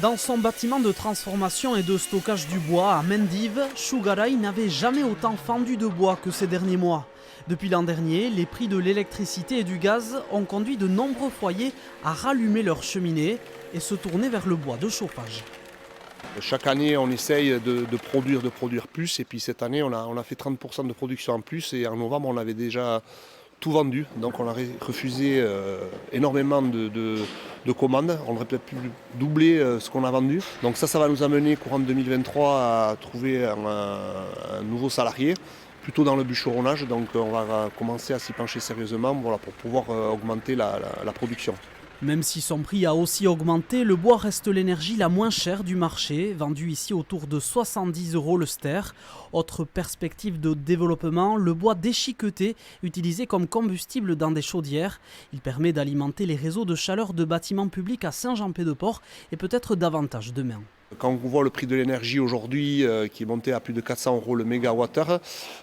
Dans son bâtiment de transformation et de stockage du bois à Mendive, Sugaray n'avait jamais autant fendu de bois que ces derniers mois. Depuis l'an dernier, les prix de l'électricité et du gaz ont conduit de nombreux foyers à rallumer leurs cheminées et se tourner vers le bois de chauffage. Chaque année, on essaye de produire plus. Et puis cette année, on a fait 30% de production en plus. Et en novembre, on avait déjà tout vendu. Donc on a refusé énormément de commandes. On aurait peut-être pu doubler ce qu'on a vendu. Donc ça va nous amener courant 2023 à trouver un nouveau salarié, plutôt dans le bûcheronnage. Donc on va commencer à s'y pencher sérieusement, voilà, pour pouvoir augmenter la production. Même si son prix a aussi augmenté, le bois reste l'énergie la moins chère du marché, vendu ici autour de 70 € le ster. Autre perspective de développement, le bois déchiqueté, utilisé comme combustible dans des chaudières. Il permet d'alimenter les réseaux de chaleur de bâtiments publics à Saint-Jean-Pied-de-Port et peut-être davantage demain. Quand on voit le prix de l'énergie aujourd'hui qui est monté à plus de 400 € le mégawattheure,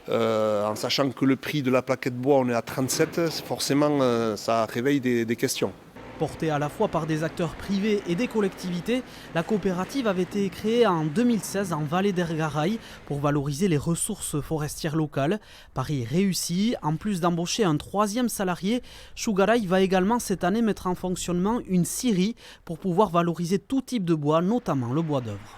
en sachant que le prix de la plaquette bois on est à 37, forcément ça réveille des questions. Portée à la fois par des acteurs privés et des collectivités, la coopérative avait été créée en 2016 en Vallée d'Ergaray pour valoriser les ressources forestières locales. Pari réussi, en plus d'embaucher un 3e salarié, Sugaray va également cette année mettre en fonctionnement une scierie pour pouvoir valoriser tout type de bois, notamment le bois d'œuvre.